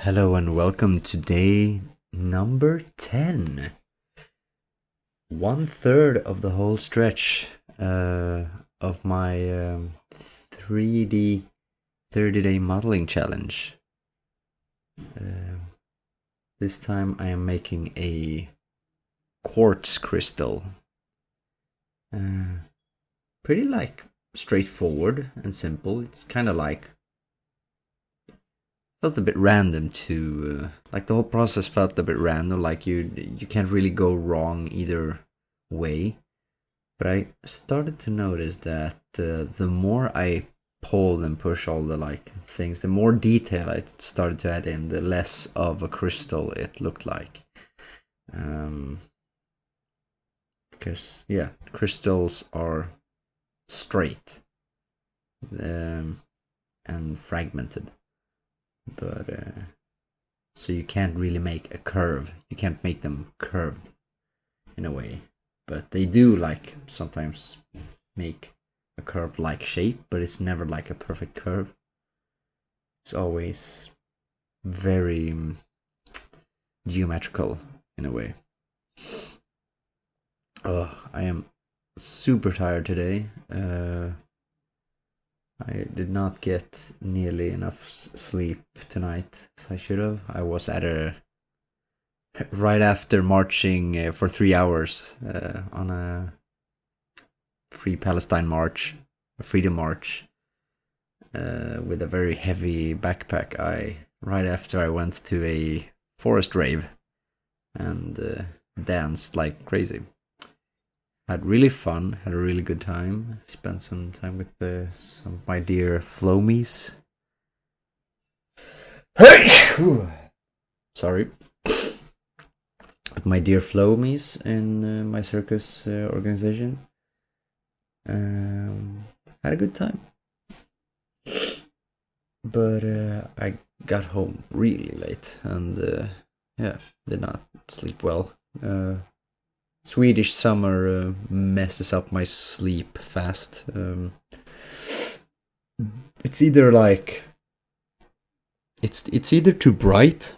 Hello and welcome to day number 10. 1/3 of the whole stretch of my 3D 30-day modeling challenge. This time I am making a quartz crystal. Pretty straightforward and simple. It's kind of felt a bit random to the whole process felt a bit random, you can't really go wrong either way. But I started to notice that the more I pulled and push all the things, the more detail I started to add in, the less of a crystal it looked like. Because crystals are straight and fragmented. But so you can't really make a curve. You can't make them curved in a way. But they do sometimes make a curve-like shape, but it's never like a perfect curve. It's always very geometrical in a way. I am super tired today. I did not get nearly enough sleep tonight as I should have. I was right after marching for 3 hours on a Free Palestine march, a freedom march, with a very heavy backpack. Right after I went to a forest rave and danced like crazy. Had really fun, had a really good time. Spent some time with some of my dear flomies. Sorry. With my dear flomies in my circus organization. Had a good time. But I got home really late and did not sleep well. Swedish summer messes up my sleep fast. It's either it's either too bright,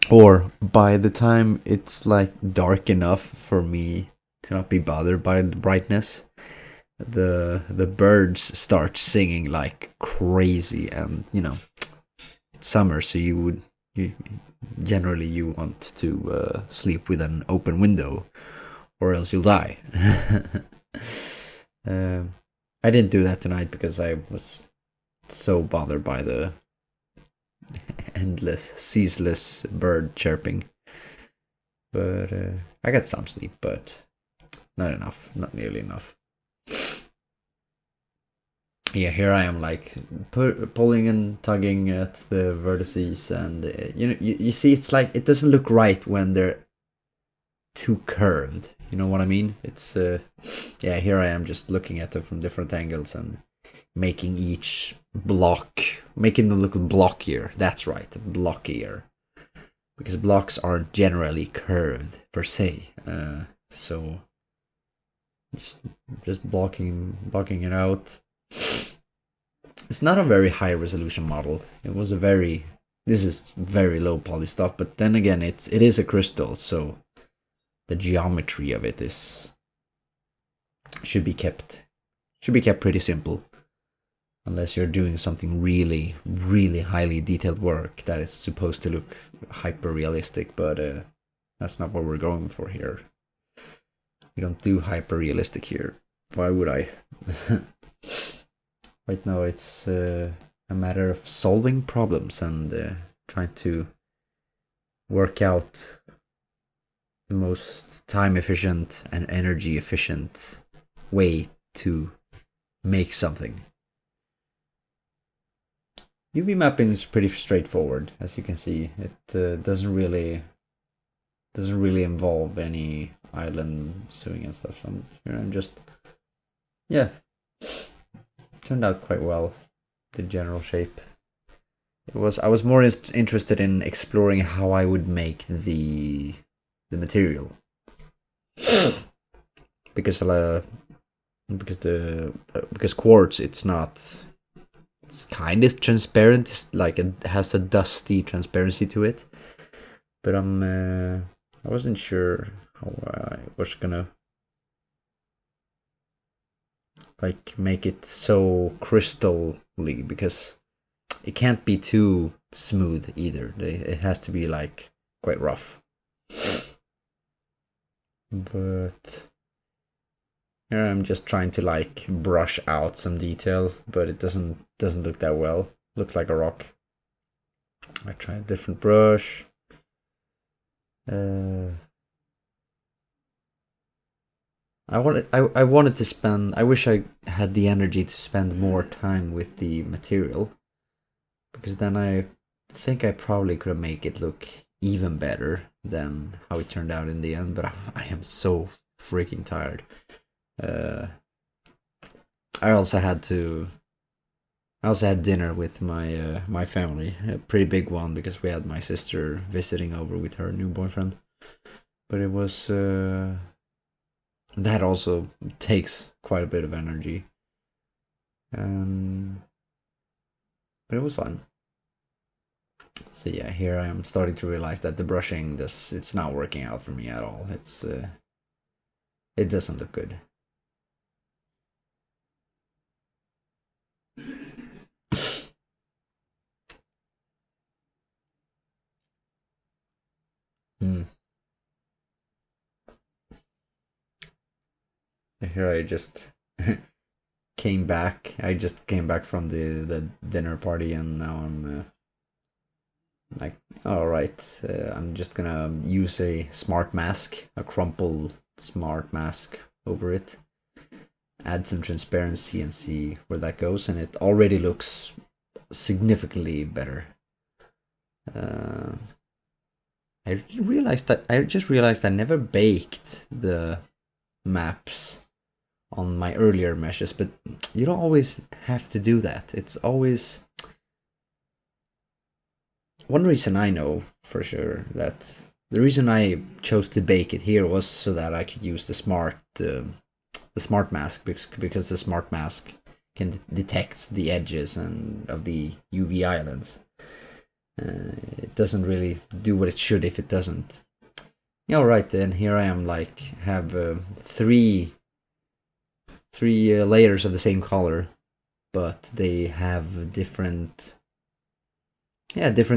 or by the time it's dark enough for me to not be bothered by the brightness, the birds start singing like crazy, and it's summer, so you generally want to sleep with an open window, or else you'll die. I didn't do that tonight because I was so bothered by the endless, ceaseless bird chirping. But I got some sleep, but not enough, not nearly enough. Yeah, here I am pulling and tugging at the vertices, and you see, it's it doesn't look right when they're too curved. You know what I mean? It's here I am just looking at them from different angles and making each block, making them look blockier. That's right, blockier, because blocks aren't generally curved per se. So just blocking it out. It's not a very high resolution model. This is very low poly stuff, but then again, it is a crystal, so the geometry of it should be kept pretty simple, unless you're doing something really, really highly detailed work that is supposed to look hyper realistic, but that's not what we're going for here. We don't do hyper realistic here. Why would I? Right now it's a matter of solving problems and trying to work out the most time efficient and energy efficient way to make something. UV mapping is pretty straightforward, as you can see. It doesn't really involve any island sewing and stuff. So I'm just turned out quite well. The general shape. I was more interested in exploring how I would make the material, because quartz, it's it's kind of transparent. It's like it has a dusty transparency to it. But I wasn't sure how I was gonna like make it so crystal-y, because it can't be too smooth either. It has to be like quite rough. But here I'm just trying to like brush out some detail, but it doesn't look that well. Looks like a rock. I try a different brush. I wanted to spend. I wish I had the energy to spend more time with the material, because then I think I probably could make it look even better than how it turned out in the end. But I am so freaking tired. I also had dinner with my family, a pretty big one, because we had my sister visiting over with her new boyfriend. But it was that also takes quite a bit of energy. But it was fun. So yeah, here I am starting to realize that the brushing, it's not working out for me at all. It doesn't look good. Here I just came back. I just came back from the dinner party, and now I'm like, all right, I'm just gonna use a smart mask, a crumpled smart mask over it, add some transparency, and see where that goes. And it already looks significantly better. I just realized I never baked the maps on my earlier meshes, but you don't always have to do that. It's always one reason I know for sure that the reason I chose to bake it here was so that I could use the smart mask, because the smart mask can detect the edges and of the UV islands. It doesn't really do what it should if it doesn't. Yeah, alright then, here I am, like, have three layers of the same color, but they have different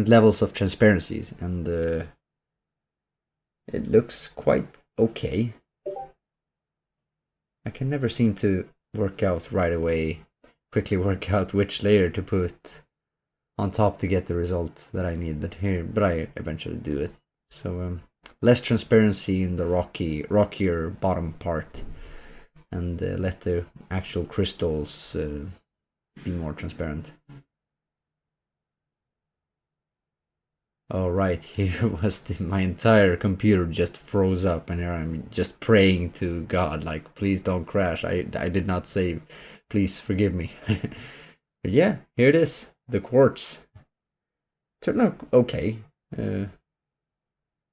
levels of transparencies, and it looks quite okay. I can never seem to quickly work out which layer to put on top to get the result that I need, but I eventually do it. So less transparency in the rockier bottom part, and let the actual crystals be more transparent. Alright, here was my entire computer just froze up, and here I'm just praying to God, like, please don't crash. I did not save. Please forgive me. But yeah, here it is. The quartz turned out okay. It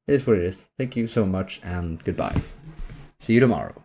is what it is. Thank you so much, and goodbye. See you tomorrow.